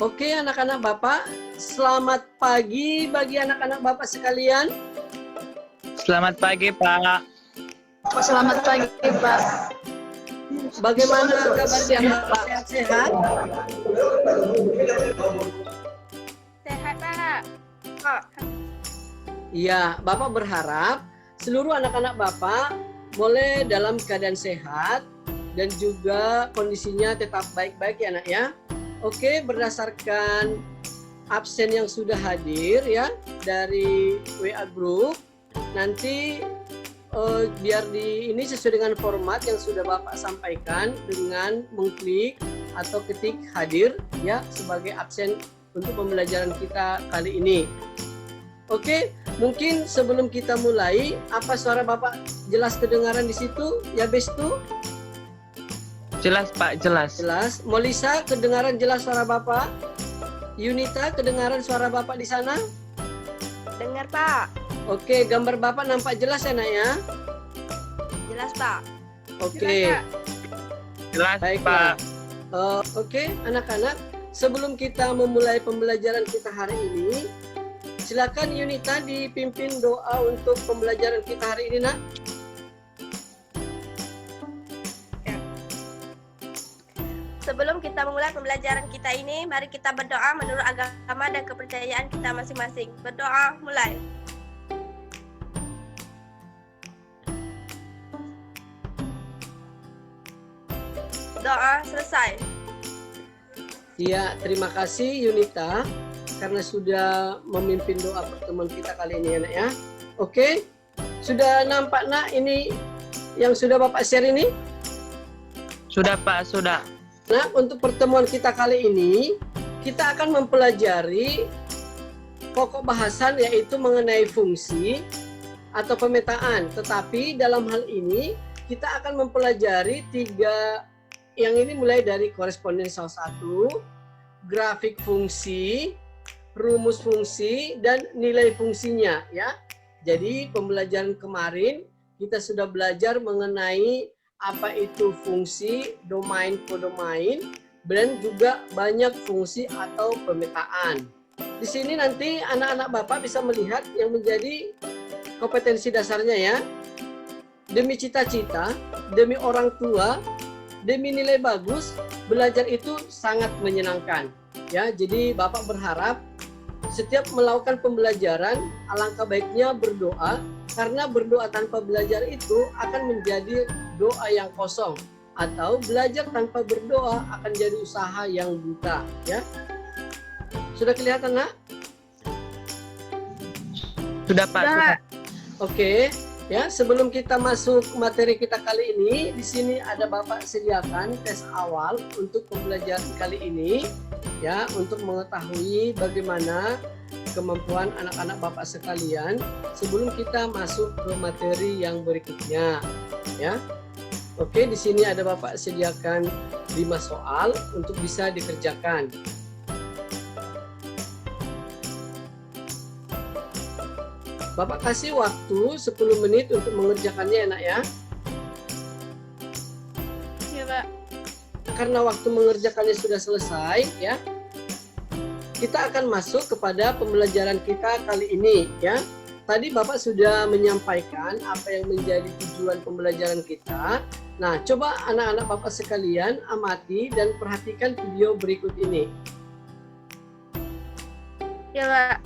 Oke, anak-anak Bapak, selamat pagi bagi anak-anak Bapak sekalian. Selamat pagi, Pak. Selamat pagi, Pak. Bagaimana kabarnya Bapak? Sehat? Sehat, Pak. Iya, Bapak berharap seluruh anak-anak Bapak boleh dalam keadaan sehat dan juga kondisinya tetap baik-baik ya, Nak ya. Oke, berdasarkan absen yang sudah hadir ya dari WA Group, nanti biar ini sesuai dengan format yang sudah Bapak sampaikan dengan mengklik atau ketik hadir ya sebagai absen untuk pembelajaran kita kali ini. Oke, mungkin sebelum kita mulai, apa suara Bapak jelas kedengaran di situ? Ya, Bestu? Jelas, Pak, jelas. Jelas. Molisa, kedengaran jelas suara Bapak? Yunita, kedengaran suara Bapak di sana? Dengar, Pak. Oke, gambar Bapak nampak jelas ya, Nak ya? Jelas, Pak. Oke. Jelas, Baiklah. Pak. Oke, anak-anak, sebelum kita memulai pembelajaran kita hari ini, silakan Yunita dipimpin doa untuk pembelajaran kita hari ini, Nak. Sebelum kita memulai pembelajaran kita ini, mari kita berdoa menurut agama dan kepercayaan kita masing-masing. Berdoa, mulai. Doa selesai. Iya, terima kasih Yunita karena sudah memimpin doa pertemuan kita kali ini ya, Nak ya. Oke, sudah nampak Nak ini yang sudah Bapak share ini? Sudah, Pak, sudah. Nah, untuk pertemuan kita kali ini, kita akan mempelajari pokok bahasan yaitu mengenai fungsi atau pemetaan. Tetapi dalam hal ini, kita akan mempelajari tiga, yang ini mulai dari korespondensi 1, grafik fungsi, rumus fungsi, dan nilai fungsinya. Ya. Jadi pembelajaran kemarin, kita sudah belajar mengenai apa itu fungsi, domain, kodomain, dan juga banyak fungsi atau pemetaan. Di sini nanti anak-anak Bapak bisa melihat yang menjadi kompetensi dasarnya ya. Demi cita-cita, demi orang tua, demi nilai bagus, belajar itu sangat menyenangkan. Ya, jadi Bapak berharap setiap melakukan pembelajaran, alangkah baiknya berdoa, karena berdoa tanpa belajar itu akan menjadi doa yang kosong, atau belajar tanpa berdoa akan jadi usaha yang buta. Ya, sudah kelihatan, Nak? Sudah, Pak. Sudah. Oke, ya sebelum kita masuk materi kita kali ini, di sini ada Bapak sediakan tes awal untuk pembelajaran kali ini, ya untuk mengetahui bagaimana kemampuan anak-anak Bapak sekalian sebelum kita masuk ke materi yang berikutnya, ya. Oke, di sini ada Bapak sediakan 5 soal untuk bisa dikerjakan. Bapak kasih waktu 10 menit untuk mengerjakannya, Nak ya. Iya, Pak. Karena waktu mengerjakannya sudah selesai, ya. Kita akan masuk kepada pembelajaran kita kali ini, ya. Tadi Bapak sudah menyampaikan apa yang menjadi tujuan pembelajaran kita. Nah, coba anak-anak Bapak sekalian amati dan perhatikan video berikut ini. Iya, Pak.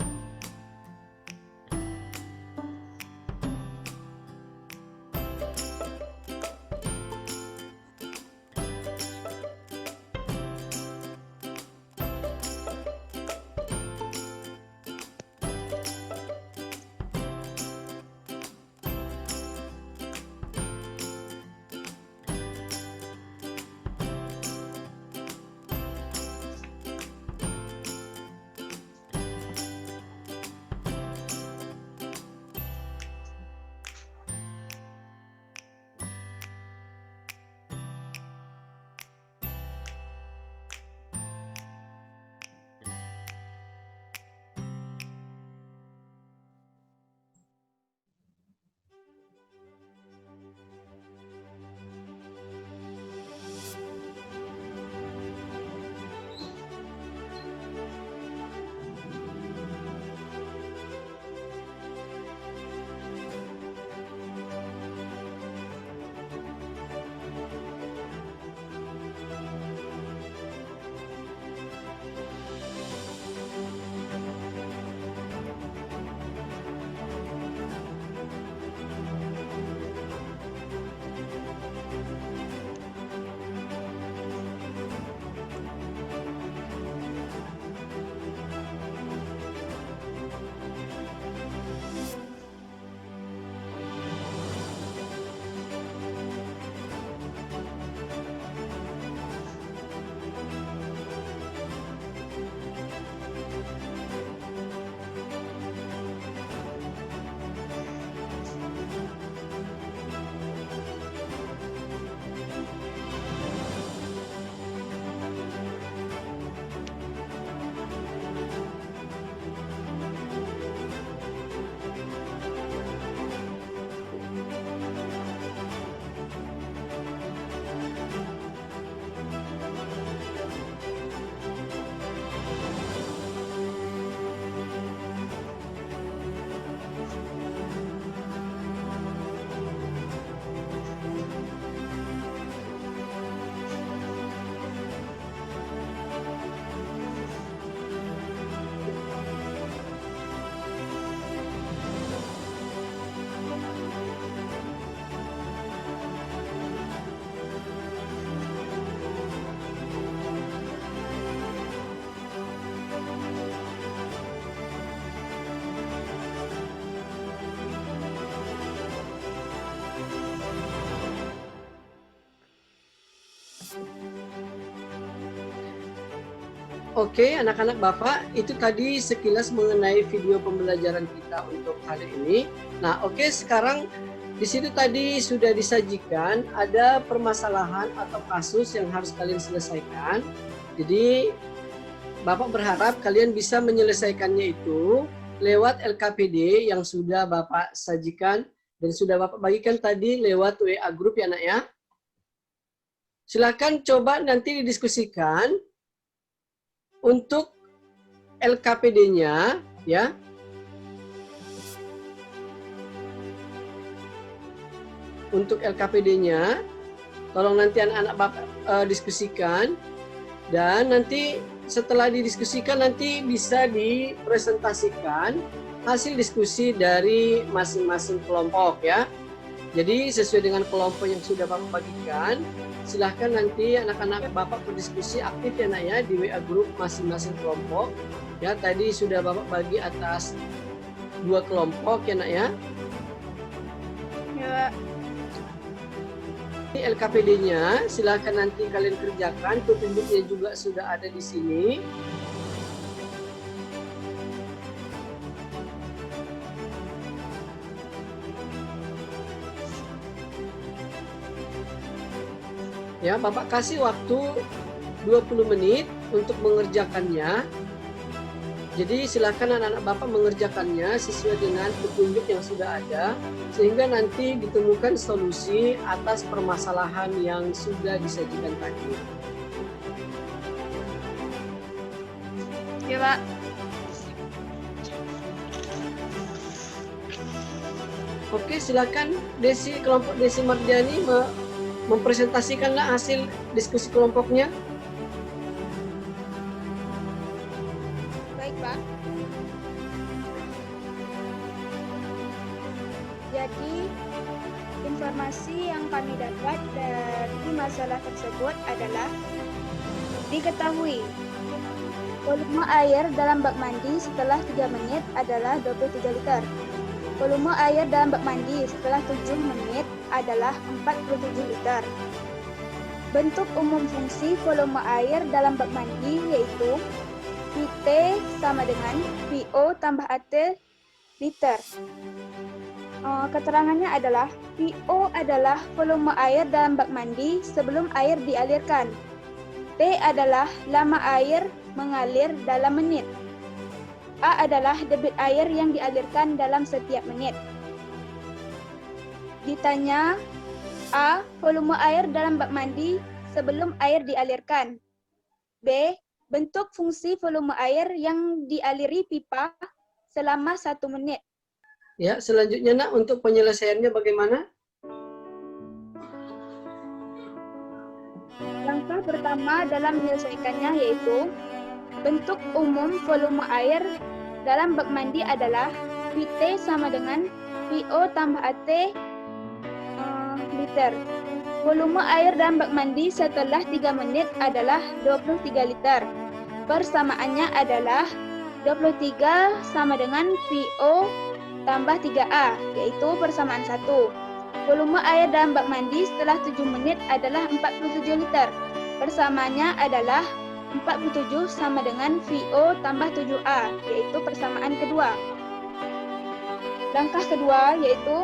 Oke, anak-anak Bapak, itu tadi sekilas mengenai video pembelajaran kita untuk kali ini. Nah, oke, sekarang di situ tadi sudah disajikan ada permasalahan atau kasus yang harus kalian selesaikan. Jadi, Bapak berharap kalian bisa menyelesaikannya itu lewat LKPD yang sudah Bapak sajikan dan sudah Bapak bagikan tadi lewat WA Group ya, Nak ya. Silakan coba nanti didiskusikan untuk LKPD-nya ya. Untuk LKPD-nya tolong nanti anak-anak Bapak diskusikan, dan nanti setelah didiskusikan nanti bisa dipresentasikan hasil diskusi dari masing-masing kelompok ya. Jadi sesuai dengan kelompok yang sudah Bapak bagikan, silahkan nanti anak-anak Bapak berdiskusi aktif ya Nak ya di WA Group masing-masing kelompok. Ya, tadi sudah Bapak bagi atas 2 kelompok ya Nak ya. Ya. Ini LKPD-nya silahkan nanti kalian kerjakan, petunjuknya juga sudah ada di sini. Ya, Bapak kasih waktu 20 menit untuk mengerjakannya. Jadi silakan anak-anak Bapak mengerjakannya sesuai dengan petunjuk yang sudah ada, sehingga nanti ditemukan solusi atas permasalahan yang sudah disajikan tadi. Ya, Pak. Oke, silakan Desi, kelompok Desi Mardiani mempresentasikanlah hasil diskusi kelompoknya. Baik, Pak. Jadi, informasi yang kami dapat dari masalah tersebut adalah diketahui volume air dalam bak mandi setelah 3 menit adalah 23 liter. Volume air dalam bak mandi setelah 7 menit adalah 47 liter. Bentuk umum fungsi volume air dalam bak mandi yaitu VT sama dengan VO tambah AT liter. Keterangannya adalah VO adalah volume air dalam bak mandi sebelum air dialirkan. T adalah lama air mengalir dalam menit. A adalah debit air yang dialirkan dalam setiap menit. Ditanya, A. Volume air dalam bak mandi sebelum air dialirkan. B. Bentuk fungsi volume air yang dialiri pipa selama 1 menit. Ya, selanjutnya Nak, untuk penyelesaiannya bagaimana? Langkah pertama dalam menyelesaikannya yaitu bentuk umum volume air dalam bak mandi adalah VT sama dengan VO tambah AT liter. Volume air dalam bak mandi setelah 3 menit adalah 23 liter. Persamaannya adalah 23 sama dengan VO tambah 3A, yaitu persamaan 1. Volume air dalam bak mandi setelah 7 menit adalah 47 liter. Persamaannya adalah 47 sama dengan VO tambah 7A, yaitu persamaan kedua. Langkah kedua yaitu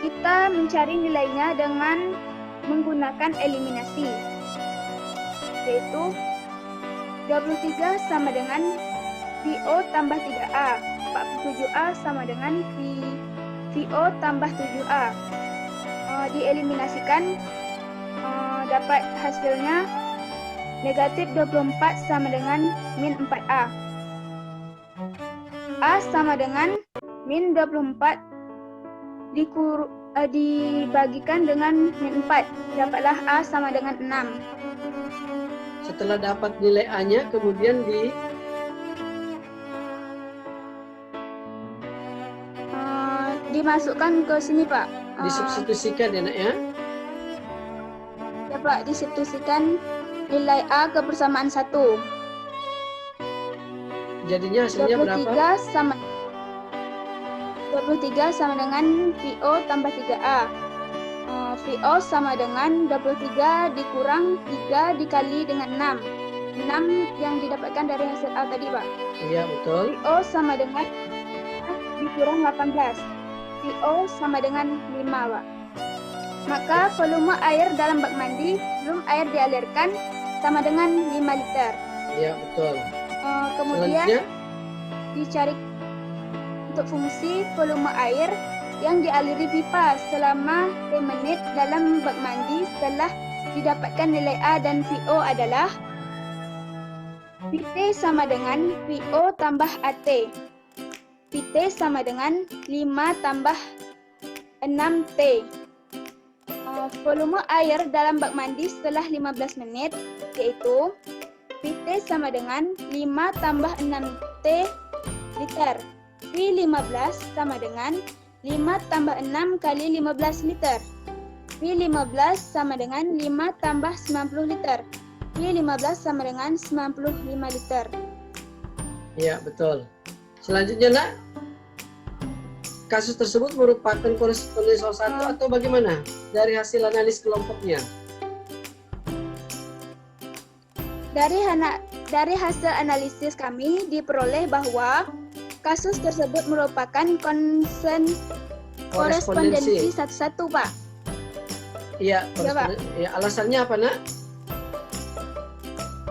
kita mencari nilainya dengan menggunakan eliminasi, yaitu 23 sama dengan VO tambah 3A, 47A sama dengan VO tambah 7A. Dieliminasikan, dapat hasilnya negatif 24 sama dengan min 4A. A sama dengan min 24 dibagikan dengan min 4. Dapatlah A sama dengan 6. Setelah dapat nilai A-nya, kemudian dimasukkan ke sini, Pak. disubstitusikan ya Nak ya. Ya, Pak, disubstitusikan nilai A ke persamaan 1. Jadinya hasilnya berapa? 23 sama dengan VO tambah 3A. VO sama dengan 23 dikurang 3 dikali dengan 6. 6 yang didapatkan dari hasil A tadi, Pak. Iya, betul. VO sama dengan dikurang 18. VO sama dengan 5, Pak. Maka volume air dalam bak mandi sebelum air dialirkan sama dengan 5 liter. Iya, betul. Kemudian Selanjutnya, dicari untuk fungsi volume air yang dialiri pipa selama 10 menit dalam bak mandi setelah didapatkan nilai A dan VO adalah VT sama dengan VO tambah AT. VT sama dengan 5 tambah 6T. Volume air dalam bak mandi setelah 15 menit yaitu VT sama dengan 5 tambah 6T liter. V15 sama dengan 5 tambah 6 kali 15 liter. V15 sama dengan 5 tambah 90 liter. V15 sama dengan 95 liter. iya, betul. Selanjutnya, Nak, kasus tersebut merupakan korespondensi 1 atau bagaimana dari hasil analis kelompoknya? Dari hasil analisis kami diperoleh bahwa kasus tersebut merupakan korespondensi 1-1, Pak. Iya, Iya, Pak. ya, alasannya apa, Nak?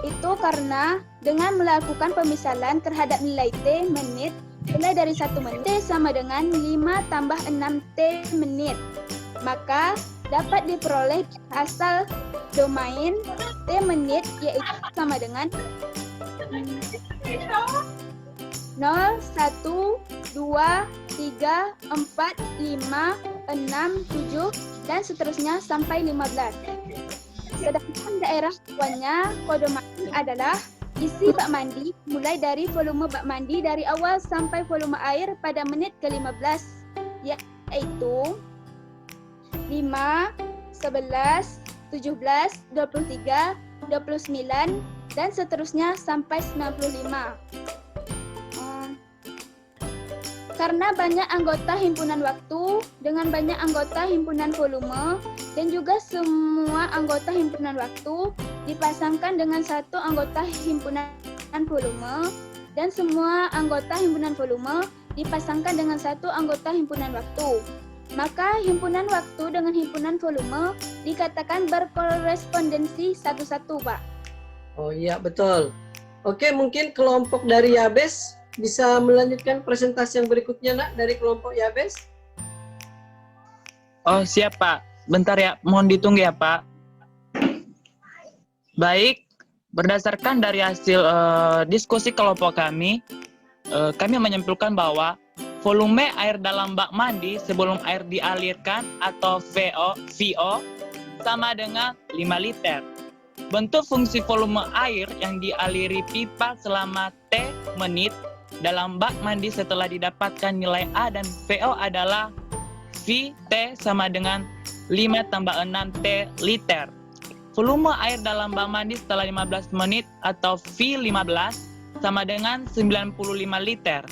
Itu karena dengan melakukan pemisalan terhadap nilai T menit mulai dari 1 menit T sama dengan 5 tambah 6T menit, maka dapat diperoleh asal domain T menit yaitu sama dengan 0, 1, 2, 3, 4, 5, 6, 7, dan seterusnya sampai 15. Sedangkan daerah tujuannya kode mandi adalah isi bak mandi mulai dari volume bak mandi dari awal sampai volume air pada menit ke-15 yaitu 5, 11, 17, 23, 29 dan seterusnya sampai 95. Karena banyak anggota himpunan waktu dengan banyak anggota himpunan volume dan juga semua anggota himpunan waktu dipasangkan dengan satu anggota himpunan volume dan semua anggota himpunan volume dipasangkan dengan satu anggota himpunan waktu. Maka himpunan waktu dengan himpunan volume dikatakan berkorespondensi 1-1, Pak. Oh iya, betul. Oke, mungkin kelompok dari Yabes bisa melanjutkan presentasi yang berikutnya, Nak, dari kelompok Yabes. Oh, siap, Pak. Bentar ya, mohon ditunggu ya, Pak. Baik, berdasarkan dari hasil diskusi kelompok kami menyimpulkan bahwa volume air dalam bak mandi sebelum air dialirkan atau VO sama dengan 5 liter. Bentuk fungsi volume air yang dialiri pipa selama T menit dalam bak mandi setelah didapatkan nilai A dan VO adalah VT sama dengan 5 tambah 6T liter. Volume air dalam bak mandi setelah 15 menit atau V15 sama dengan 95 liter.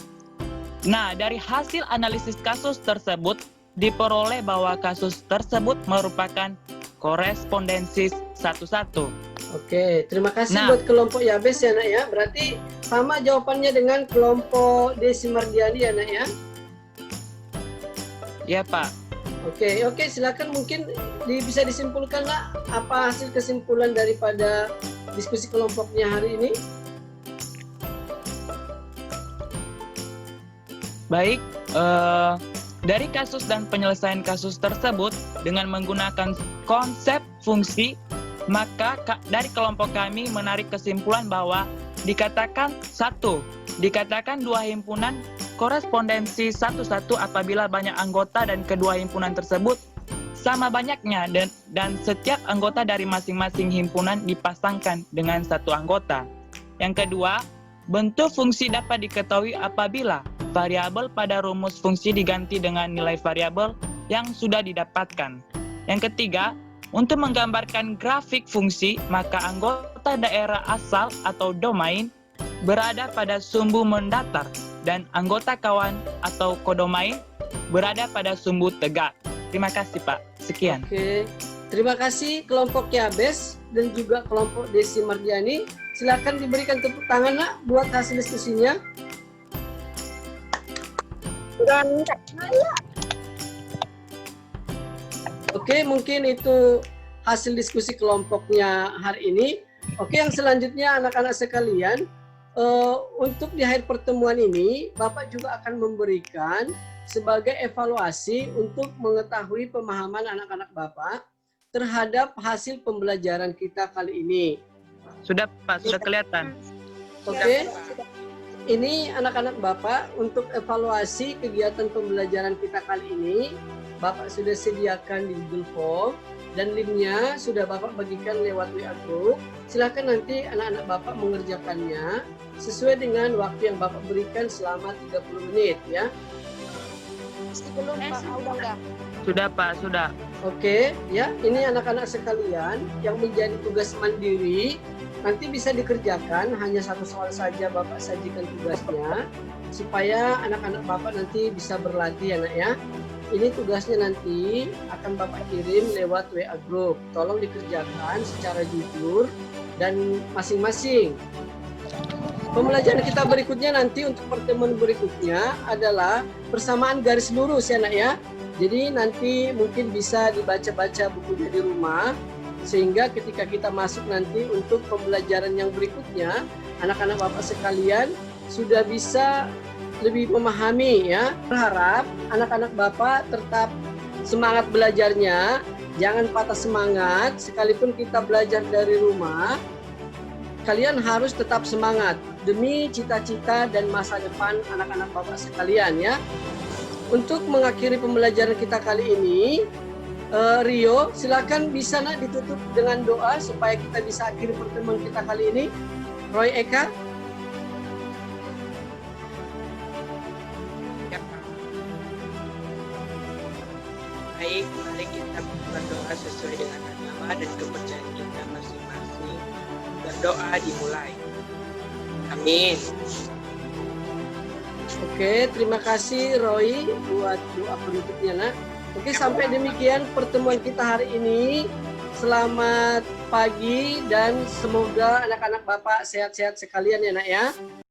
Nah, dari hasil analisis kasus tersebut diperoleh bahwa kasus tersebut merupakan korespondensi 1-1. Oke, terima kasih Nah. buat kelompok Yabes ya, Nak ya. Berarti sama jawabannya dengan kelompok Desi Mardiani ya, Nak ya. Ya, Pak. Oke, silakan mungkin bisa disimpulkan, Nak, apa hasil kesimpulan daripada diskusi kelompoknya hari ini? Baik, dari kasus dan penyelesaian kasus tersebut dengan menggunakan konsep fungsi, maka dari kelompok kami menarik kesimpulan bahwa dikatakan dua himpunan korespondensi 1-1 apabila banyak anggota dan kedua himpunan tersebut sama banyaknya dan setiap anggota dari masing-masing himpunan dipasangkan dengan satu anggota. Yang kedua, bentuk fungsi dapat diketahui apabila variabel pada rumus fungsi diganti dengan nilai variabel yang sudah didapatkan. Yang ketiga, untuk menggambarkan grafik fungsi, maka anggota daerah asal atau domain berada pada sumbu mendatar dan anggota kawan atau kodomain berada pada sumbu tegak. Terima kasih, Pak. Sekian. Oke, terima kasih kelompok Yabes dan juga kelompok Desi Mardiani. Silakan diberikan tepuk tangan nak buat hasil diskusinya. Oke, mungkin itu hasil diskusi kelompoknya hari ini. Oke, yang selanjutnya anak-anak sekalian, untuk di akhir pertemuan ini, Bapak juga akan memberikan sebagai evaluasi untuk mengetahui pemahaman anak-anak Bapak terhadap hasil pembelajaran kita kali ini. Sudah Pak, sudah kelihatan. Oke, ini anak-anak Bapak untuk evaluasi kegiatan pembelajaran kita kali ini, Bapak sudah sediakan di Google Form dan linknya sudah Bapak bagikan lewat WA Group. Silakan nanti anak-anak Bapak mengerjakannya sesuai dengan waktu yang Bapak berikan selama 30 menit ya. Sebelum Pak, udah. Sudah Pak, sudah. Oke, ya, ini anak-anak sekalian yang menjadi tugas mandiri nanti bisa dikerjakan, hanya satu soal saja Bapak sajikan tugasnya supaya anak-anak Bapak nanti bisa berlatih ya nak ya. Ini tugasnya nanti akan Bapak kirim lewat WA Group. Tolong dikerjakan secara jujur dan masing-masing. Pembelajaran kita berikutnya nanti untuk pertemuan berikutnya adalah persamaan garis lurus ya nak ya. Jadi nanti mungkin bisa dibaca-baca bukunya di rumah sehingga ketika kita masuk nanti untuk pembelajaran yang berikutnya, anak-anak Bapak sekalian sudah bisa lebih memahami ya. Berharap anak-anak Bapak tetap semangat belajarnya, jangan patah semangat sekalipun kita belajar dari rumah. Kalian harus tetap semangat demi cita-cita dan masa depan anak-anak Bapak sekalian ya. Untuk mengakhiri pembelajaran kita kali ini, Rio, silakan bisa nak ditutup dengan doa supaya kita bisa akhiri pertemuan kita kali ini. Roy Eka. Baik, mari kita berdoa sesuai dengan agama dan kepercayaan kita masing-masing. Berdoa dimulai. Amin. Oke, terima kasih Roy buat doa penutupnya nak. Oke, sampai demikian pertemuan kita hari ini. Selamat pagi dan semoga anak-anak Bapak sehat-sehat sekalian ya nak ya.